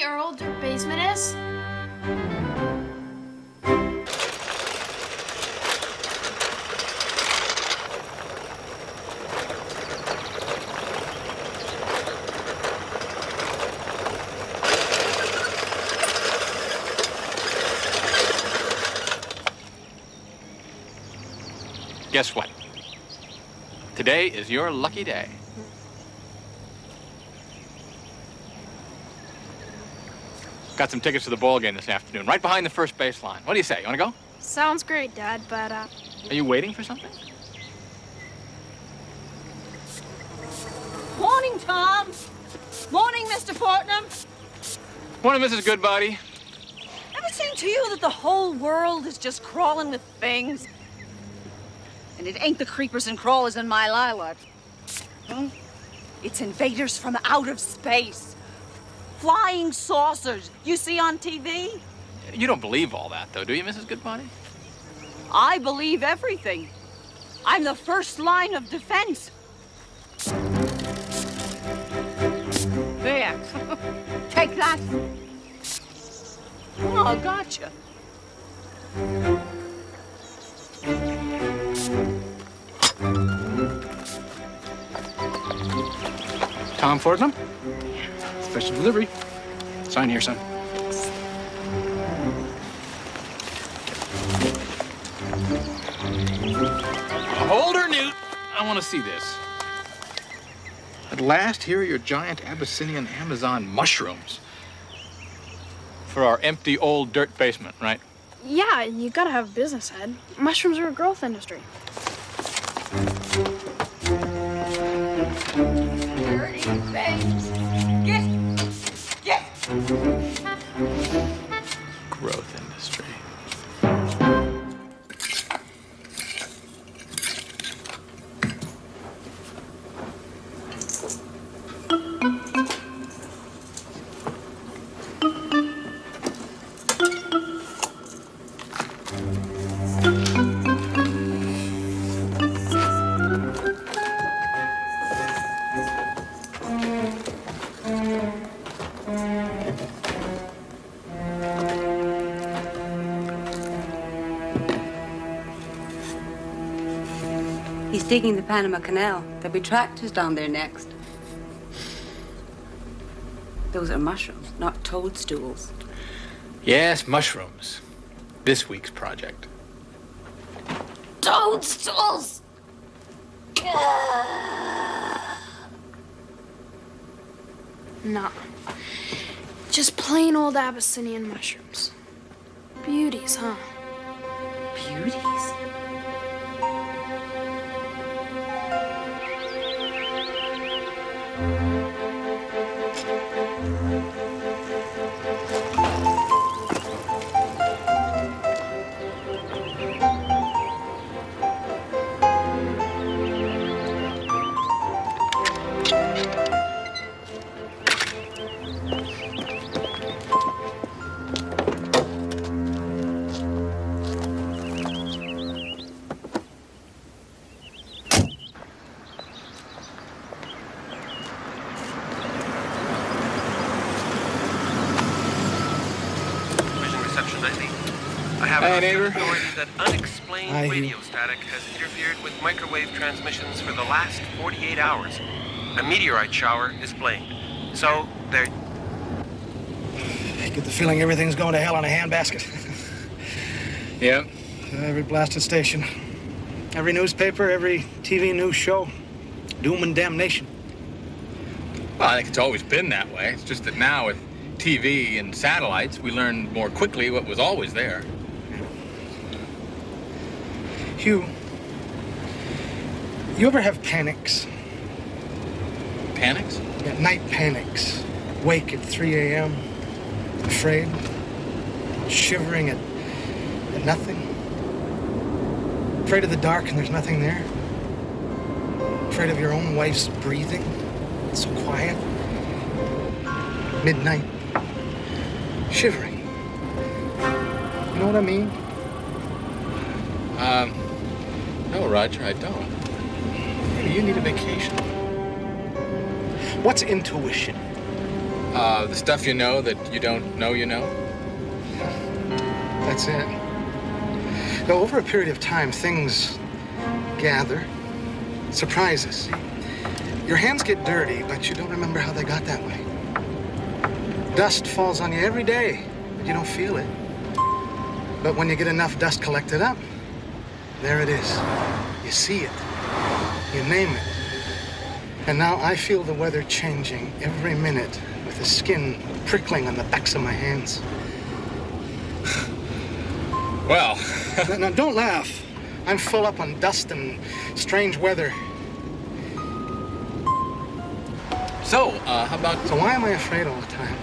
our old dirt basement is? Guess what? Today is your lucky day. Got some tickets to the ball game this afternoon, right behind the first base line. What do you say? You want to go? Sounds great, Dad, but, Are you waiting for something? Morning, Tom. Morning, Mr. Fortnum. Morning, Mrs. Goodbody. Ever seem to you that the whole world is just crawling with things? And it ain't the creepers and crawlers in my lilac. It's invaders from out of space. Flying saucers you see on TV. You don't believe all that, though, do you, Mrs. Goodbody? I believe everything. I'm the first line of defense. There. Take that. Oh, gotcha. Tom Fortnum? Special delivery. Sign here, son. Hold her, Newt. I want to see this. At last, here are your giant Abyssinian Amazon mushrooms. For our empty old dirt basement, right? yeah, you gotta have a business head. Mushrooms are a growth industry. Dirty things. Get. Growth industry. He's digging the Panama Canal. There'll be tractors down there next. Those are mushrooms, not toadstools. Yes, mushrooms. This week's project. Toadstools. Nah. Just plain old Abyssinian mushrooms. Beauties, huh? Beauties? Hey, neighbor. Authority that unexplained radio static has interfered with microwave transmissions for the last 48 hours. A meteorite shower is blamed. So, there... I get the feeling everything's going to hell in a handbasket. Yep. Every blasted station. Every newspaper, every TV news show. Doom and damnation. Well, I think it's always been that way. It's just that now with TV and satellites, we learn more quickly what was always there. Hugh, you ever have panics? Panics? Yeah, night panics. Wake at 3 a.m., afraid, shivering at nothing. Afraid of the dark and there's nothing there. Afraid of your own wife's breathing. It's so quiet. Midnight. Shivering. You know what I mean? No, Roger, I don't. Maybe you need a vacation. What's intuition? The stuff you know that you don't know you know? That's it. Now, over a period of time, things gather, surprises. Your hands get dirty, but you don't remember how they got that way. Dust falls on you every day, but you don't feel it. But when you get enough dust collected up, there it is. You see it. You name it. And now I feel the weather changing every minute with the skin prickling on the backs of my hands. Well, Now, don't laugh. I'm full up on dust and strange weather. so, how about... So why am I afraid all the time?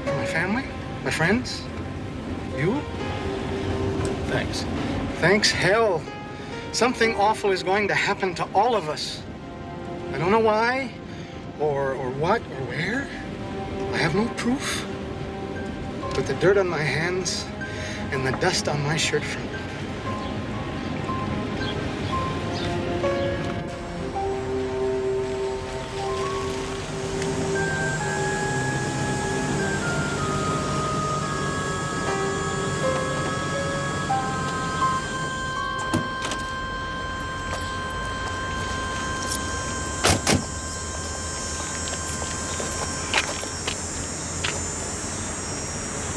For my family? My friends? You? Thanks. Thanks, hell. Something awful is going to happen to all of us. I don't know why, or what, or where. I have no proof. But the dirt on my hands and the dust on my shirt front.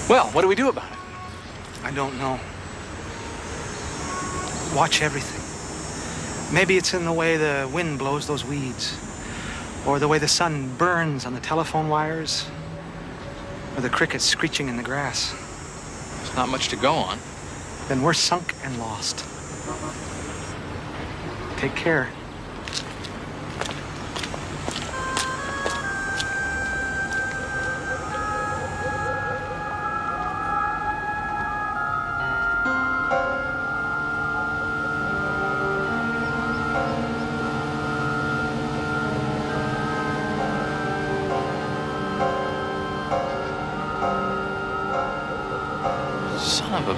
Well, what do we do about it? I don't know. Watch everything. Maybe it's in the way the wind blows those weeds, or the way the sun burns on the telephone wires, or the crickets screeching in the grass. There's not much to go on. Then we're sunk and lost. Take care. Son of a...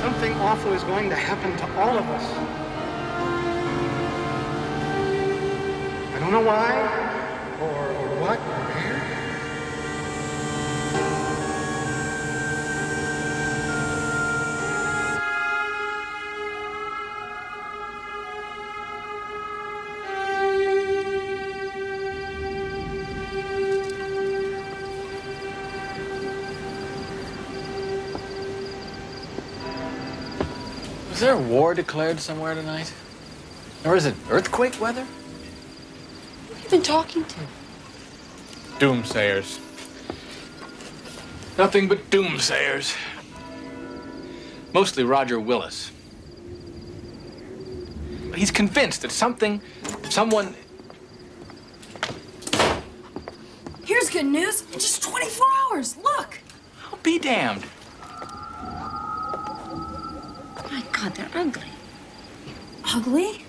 Something awful is going to happen to all of us. I don't know why, or what, or where. Is there a war declared somewhere tonight? Or is it earthquake weather? Who have you been talking to? Doomsayers. Nothing but doomsayers. Mostly Roger Willis. He's convinced that someone... Here's good news. In just 24 hours. Look. I'll be damned. My God, they're ugly. Ugly?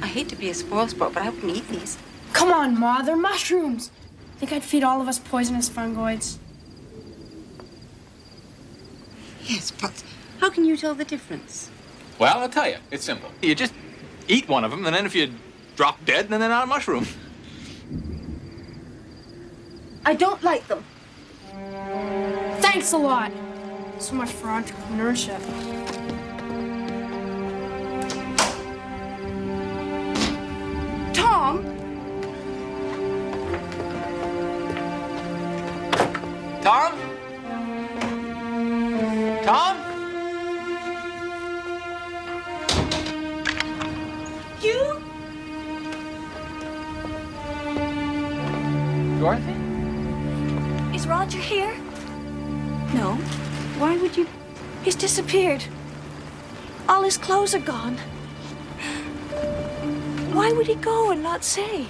I hate to be a spoilsport, but I wouldn't eat these. Come on, Ma. They're mushrooms. Think I'd feed all of us poisonous fungoids? Yes, but how can you tell the difference? Well, I'll tell you. It's simple. You just eat one of them, and then if you drop dead, then they're not a mushroom. I don't like them. Thanks a lot. So much for entrepreneurship. Tom? Tom? Tom? You? Dorothy? Is Roger here? No. Why would you? He's disappeared. All his clothes are gone. Why would he go and not say?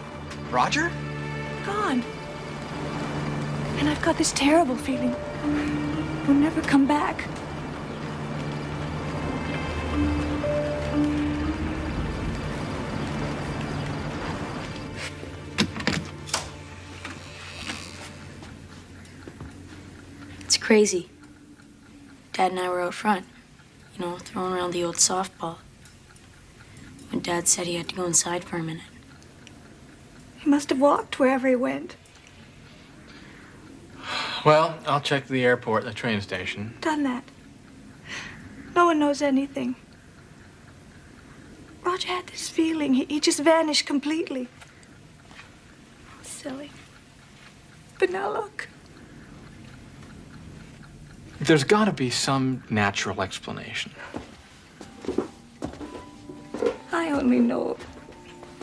Roger? Gone. And I've got this terrible feeling he'll never come back. It's crazy. Dad and I were out front, throwing around the old softball. when Dad said he had to go inside for a minute. He must have walked wherever he went. Well, I'll check the airport and the train station. Done that. No one knows anything. Roger had this feeling. He just vanished completely. Silly. But now look. There's got to be some natural explanation. I only know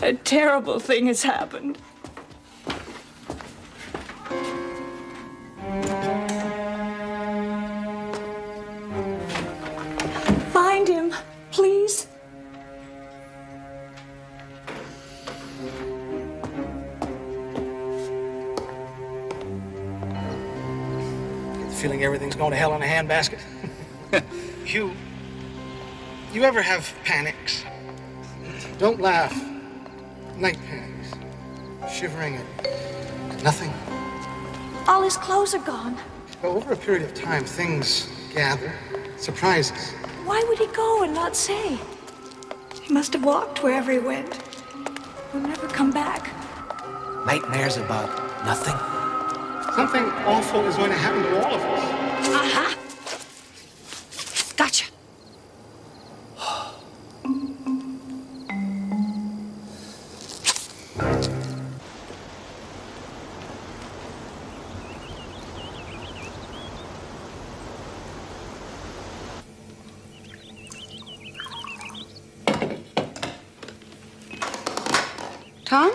a terrible thing has happened. Find him, please. Feeling everything's going to hell in a handbasket. You ever have panics? Don't laugh. Night panics. Shivering at nothing. All his clothes are gone. Well, over a period of time, things gather, surprises. Why would he go and not say? He must have walked wherever he went. He'll never come back. Nightmares about nothing. Something awful is going to happen to all of us. Uh-huh. Gotcha. Tom?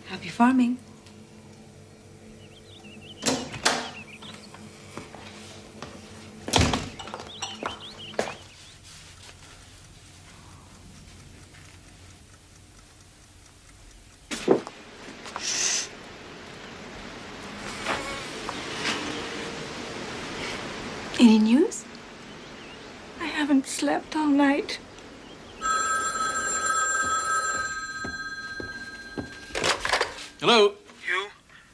Happy farming. Any news? I haven't slept all night. Hello? You?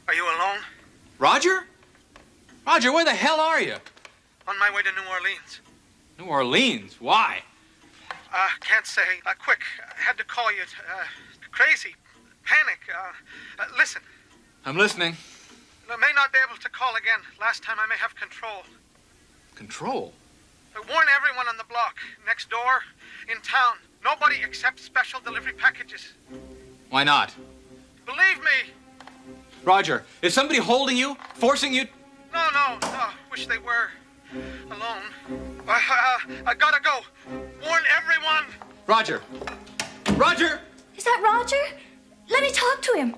Are you alone? Roger? Roger, where the hell are you? On my way to New Orleans. New Orleans? Why? Can't say. Quick, I had to call you. Crazy. Panic. Listen. I'm listening. I may not be able to call again. Last time I may have control. Control? Warn everyone on the block, next door, in town. Nobody accepts special delivery packages. Why not? Believe me. Roger, is somebody holding you? Forcing you? No. Wish they were. Alone. I gotta go. Warn everyone. Roger. Roger! Is that Roger? Let me talk to him.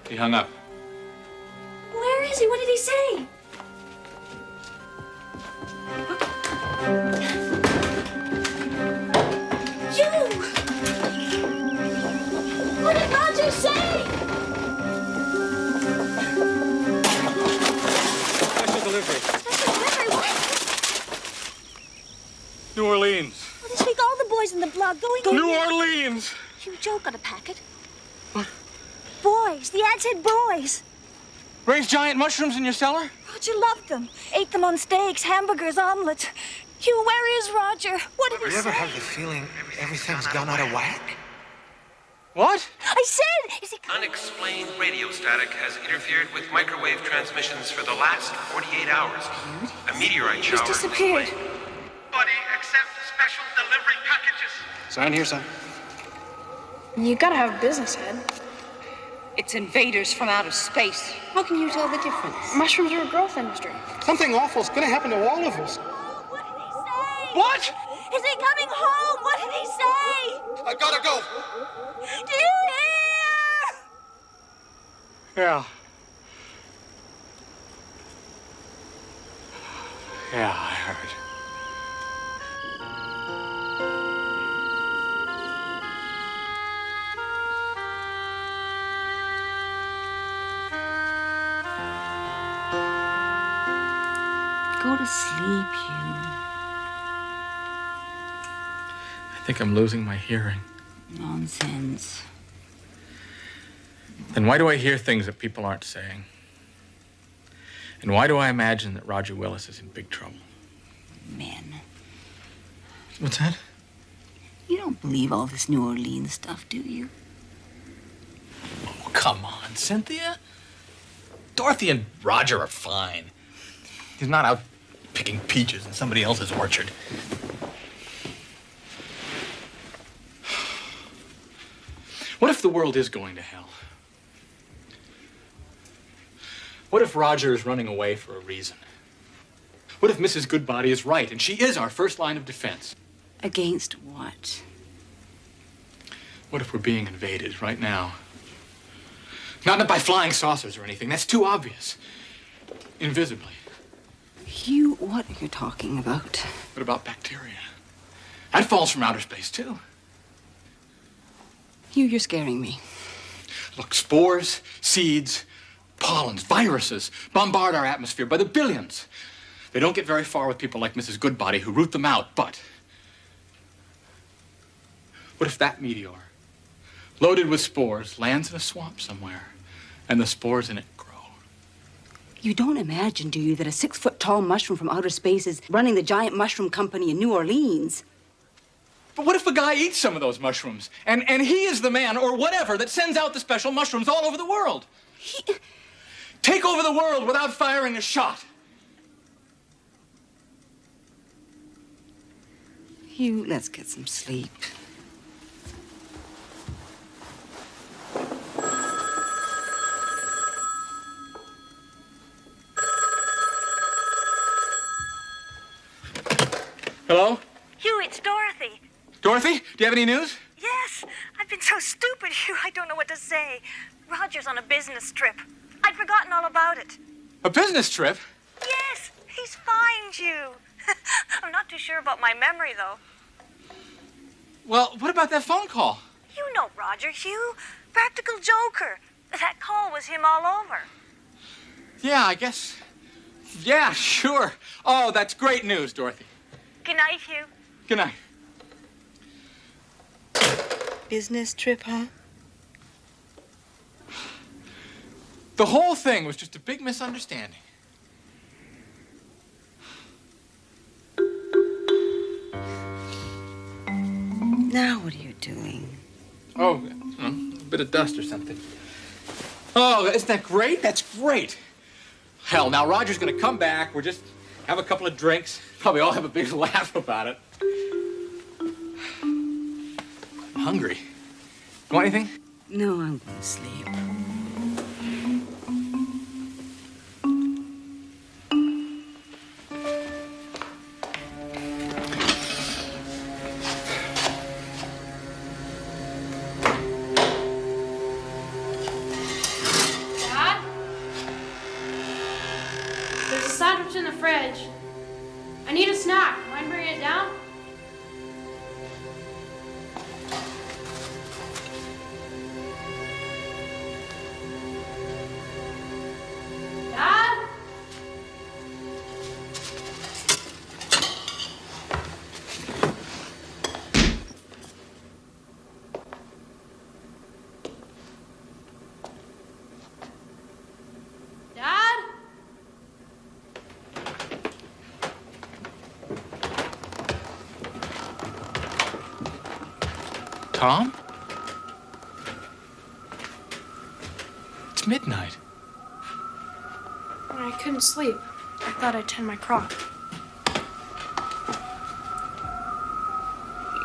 He hung up. Where is he? What did he say? You! What did Roger say? Special delivery. Special delivery, what? New Orleans. Well, this week all the boys in the block going New Orleans! You Joe got a packet. What? Boys. The ad said boys. Raised giant mushrooms in your cellar? Roger loved them. Ate them on steaks, hamburgers, omelets. Hugh, where is Roger? What did he say? You ever have the feeling everything's gone out of whack? What? I said, is he coming? Unexplained radio static has interfered with microwave transmissions for the last 48 hours. A meteorite shower He's disappeared. was blamed. Nobody accepts special delivery packages. Sign here, son. You gotta have a business head. It's invaders from outer space. How can you tell the difference? Mushrooms are a growth industry. Something awful's going to happen to all of us. What did he say? What? Is he coming home? What did he say? I gotta go. Do you hear? Yeah. Yeah, I heard. Go to sleep, Hugh. I think I'm losing my hearing. Nonsense. Then why do I hear things that people aren't saying? And why do I imagine that Roger Willis is in big trouble? Men. What's that? You don't believe all this New Orleans stuff, do you? Oh, come on, Cynthia. Dorothy and Roger are fine. He's not out picking peaches in somebody else's orchard. What if the world is going to hell? What if Roger is running away for a reason? What if Mrs. Goodbody is right and she is our first line of defense? Against what? What if we're being invaded right now? Not by flying saucers or anything. That's too obvious. Invisibly. Hugh, what are you talking about? What about bacteria? That falls from outer space, too. Hugh, you're scaring me. Look, spores, seeds, pollens, viruses bombard our atmosphere by the billions. They don't get very far with people like Mrs. Goodbody who root them out, but what if that meteor, loaded with spores, lands in a swamp somewhere, and the spores in it grow? You don't imagine, do you, that a 6-foot-tall mushroom from outer space is running the giant mushroom company in New Orleans? But what if a guy eats some of those mushrooms, and he is the man, or whatever, that sends out the special mushrooms all over the world? Take over the world without firing a shot. Hugh, let's get some sleep. Hello? Hugh, it's Dorothy. Dorothy, do you have any news? Yes, I've been so stupid, Hugh, I don't know what to say. Roger's on a business trip. I'd forgotten all about it. A business trip? Yes, he's fine, Hugh. I'm not too sure about my memory, though. Well, what about that phone call? You know Roger, Hugh. Practical joker. That call was him all over. Yeah, I guess. Yeah, sure. Oh, that's great news, Dorothy. Good night, Hugh. Good night. Business trip, huh? The whole thing was just a big misunderstanding. Now what are you doing? Oh, a bit of dust or something. Oh, isn't that great? That's great. Hell, now Roger's gonna come back. We'll just have a couple of drinks. Probably all have a big laugh about it. I'm hungry. You want anything? No, I'm going to sleep. Dad? There's a sandwich in the fridge. I need a snack. Mind bringing it down? Dad? Dad? Tom? It's midnight. When I couldn't sleep, I thought I'd tend my crop.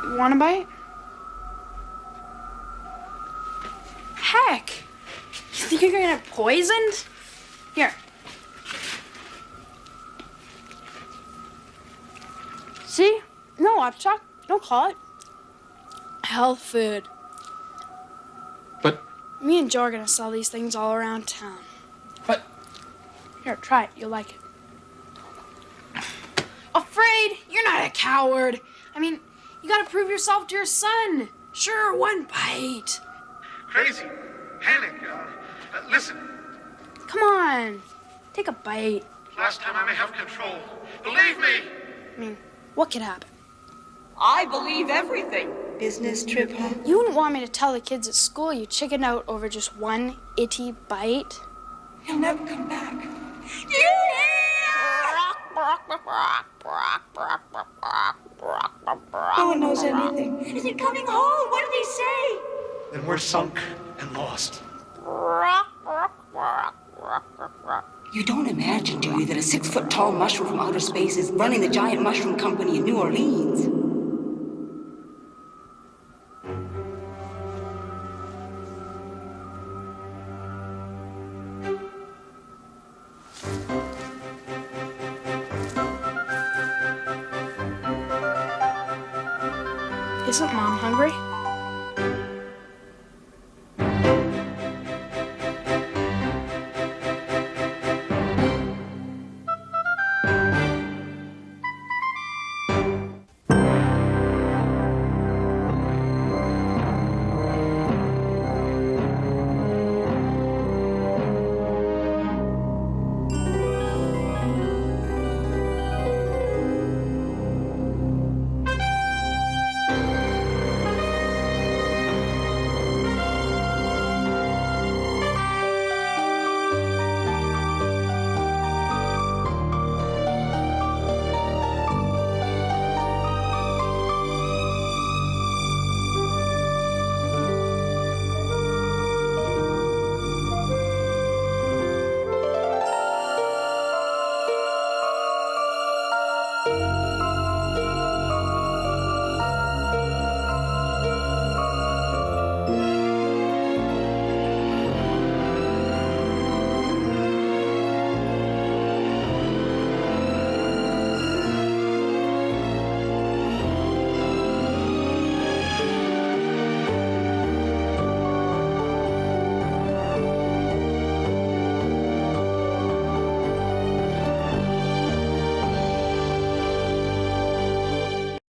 You want a bite? Heck! You think you're gonna get poisoned? Here. See? No livestock. Don't call it. Health food. But, Me and Joe are gonna sell these things all around town. but, Here, try it. You'll like it. Afraid? You're not a coward. I mean, you gotta prove yourself to your son. Sure, one bite. Crazy. Panic. Listen. Come on. Take a bite. Last time I may have control. Believe me. I mean, what could happen? I believe everything. Business trip, huh? You wouldn't want me to tell the kids at school you chickened out over just one itty bite? He'll never come back. No one knows anything. Is it coming home? What did he say? Then we're sunk and lost. You don't imagine, do you, that a 6-foot tall mushroom from outer space is running the giant mushroom company in New Orleans? Isn't Mom hungry?